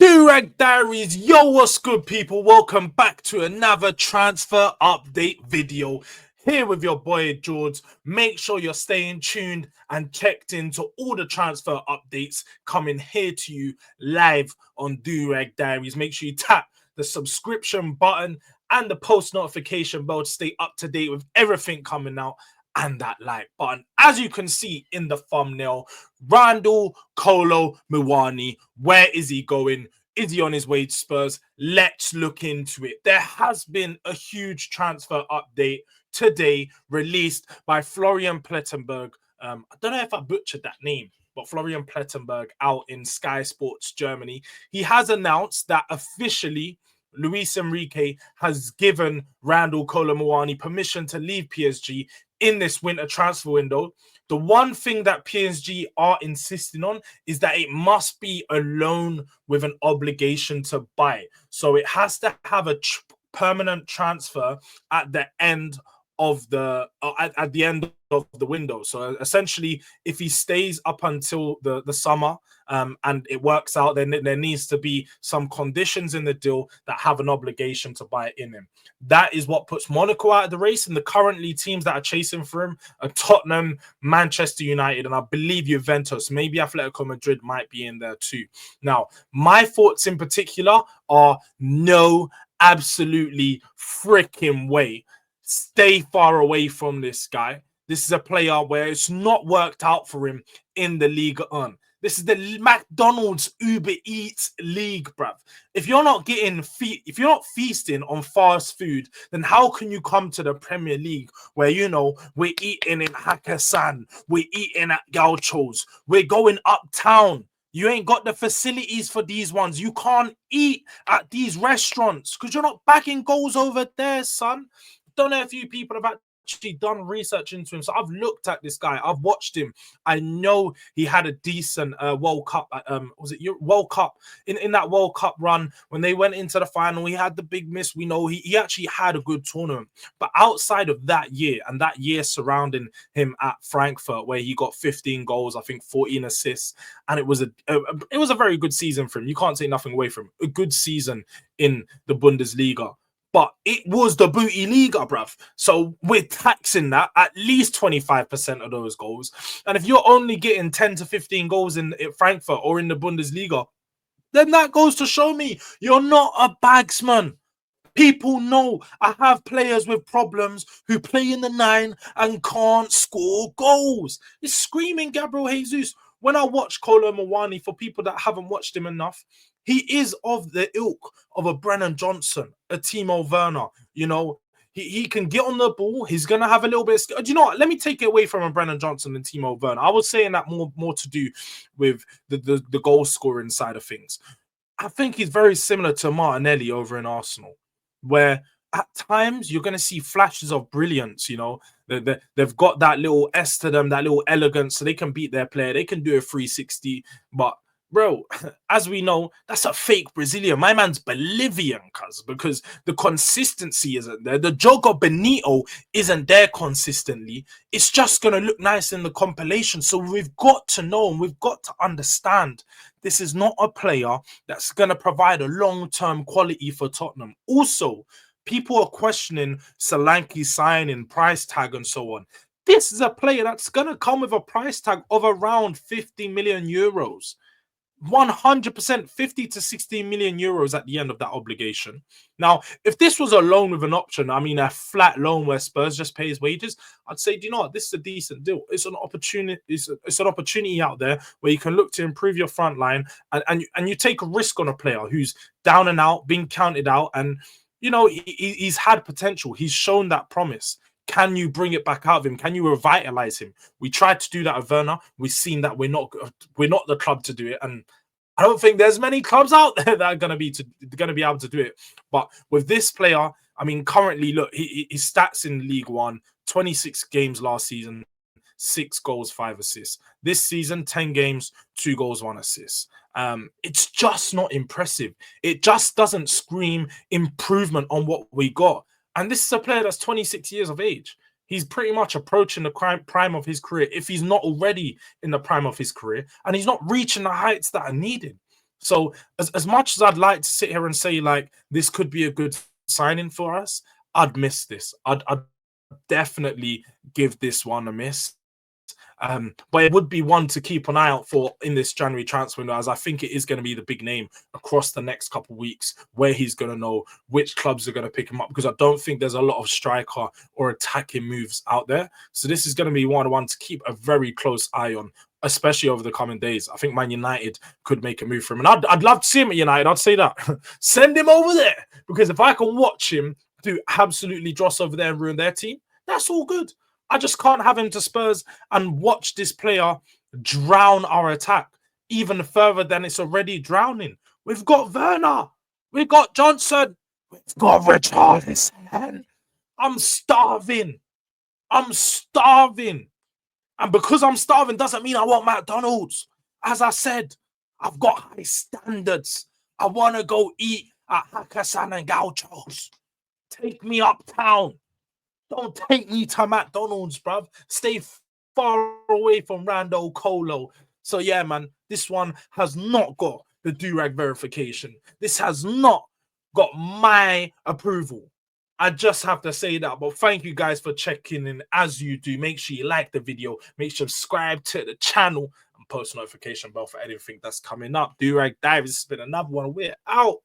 Durag Diaries, yo, what's good, people? Welcome back to another transfer update video. Here with your boy Jords. Make sure you're staying tuned and checked into all the transfer updates coming here to you live on Durag Diaries. Make sure you tap the subscription button and the post notification bell to stay up to date with everything coming out, and that like button. As you can see in the thumbnail, Randal Kolo Muani, where is he going? Is he on his way to Spurs? Let's look into it. There has been a huge transfer update today released by Florian Plettenberg. I don't know if I butchered that name, but Florian Plettenberg out in Sky Sports Germany. He has announced that officially Luis Enrique has given Randal Kolo Muani permission to leave PSG in this winter transfer window. The one thing that PSG are insisting on is that it must be a loan with an obligation to buy. So it has to have a permanent transfer at the end of the window. So essentially, if he stays up until the summer and it works out, then there needs to be some conditions in the deal that have an obligation to buy it in him. That is what puts Monaco out of the race, and the currently teams that are chasing for him are Tottenham, Manchester United, and I believe Juventus. Maybe Atletico Madrid might be in there too. Now, my thoughts in particular are no, absolutely freaking way. Stay far away from this guy. This is a player where it's not worked out for him in the Ligue 1. This is the McDonald's Uber Eats league, bruv. If you're not if you're not feasting on fast food, then how can you come to the Premier League where, you know, we're eating in Hakkasan, we're eating at Gauchos, we're going uptown. You ain't got the facilities for these ones. You can't eat at these restaurants because you're not backing goals over there, son. Don't know if you people have actually done research into him. So I've looked at this guy. I've watched him. I know he had a decent World Cup. Was it World Cup? In that World Cup run, when they went into the final, he had the big miss. We know he actually had a good tournament. But outside of that year and that year surrounding him at Frankfurt, where he got 15 goals, I think 14 assists, and it was a very good season for him. You can't take nothing away from him. A good season in the Bundesliga. But it was the Booty Liga, bruv. So we're taxing that at least 25% of those goals. And if you're only getting 10 to 15 goals in Frankfurt or in the Bundesliga, then that goes to show me you're not a bagsman. People know I have players with problems who play in the 9 and can't score goals. It's screaming Gabriel Jesus. When I watch Kolo Muani, for people that haven't watched him enough, he is of the ilk of a Brennan Johnson, a Timo Werner. You know, he can get on the ball. He's going to have a little bit of... Do you know what? Let me take it away from a Brennan Johnson and Timo Werner. I was saying that more to do with the goal scoring side of things. I think he's very similar to Martinelli over in Arsenal, where at times you're going to see flashes of brilliance. You know, they've got that little S to them, that little elegance, so they can beat their player. They can do a 360, but bro, as we know, that's a fake Brazilian. My man's Bolivian, because the consistency isn't there. The Jogo Benito isn't there consistently. It's just going to look nice in the compilation. So we've got to know and we've got to understand this is not a player that's going to provide a long-term quality for Tottenham. Also, people are questioning Solanke's signing, price tag, and so on. This is a player that's going to come with a price tag of around 50 million euros. 100% 50 to 60 million euros at the end of that obligation. Now, if this was a loan with an option, I mean a flat loan where Spurs just pay his wages, I'd say, do you know what? This is a decent deal. It's an opportunity. It's an opportunity out there where you can look to improve your front line and you take a risk on a player who's down and out, being counted out, and you know he's had potential. He's shown that promise. Can you bring it back out of him? Can you revitalize him? We tried to do that with Werner. We've seen that we're not the club to do it, and I don't think there's many clubs out there that are going to be able to do it. But with this player, I mean, currently, look, his stats in League One: 26 games last season, 6 goals, 5 assists. This season, 10 games, 2 goals, 1 assist. It's just not impressive. It just doesn't scream improvement on what we got. And this is a player that's 26 years of age. He's pretty much approaching the prime of his career, if he's not already in the prime of his career, and he's not reaching the heights that are needed. So as much as I'd like to sit here and say like this could be a good signing for us, I'd miss this. I'd definitely give this one a miss. But it would be one to keep an eye out for in this January transfer window, as I think it is going to be the big name across the next couple of weeks, where he's going to know which clubs are going to pick him up, because I don't think there's a lot of striker or attacking moves out there. So this is going to be one to keep a very close eye on, especially over the coming days. I think Man United could make a move for him, and I'd love to see him at United. I'd say that. Send him over there, because if I can watch him do absolutely dross over there and ruin their team, that's all good. I just can't have him to Spurs and watch this player drown our attack even further than it's already drowning. We've got Werner. We've got Johnson. We've got Richarlison. I'm starving. I'm starving. And because I'm starving doesn't mean I want McDonald's. As I said, I've got high standards. I want to go eat at Hakkasan and Gauchos. Take me uptown. Don't take me to McDonald's, bruv. Stay far away from Randal Kolo. So yeah, man, this one has not got the Durag verification. This has not got my approval. I just have to say that. But thank you guys for checking in. As you do, make sure you like the video, make sure you subscribe to the channel, and post notification bell for anything that's coming up. Durag Diaries has been another one. We're out.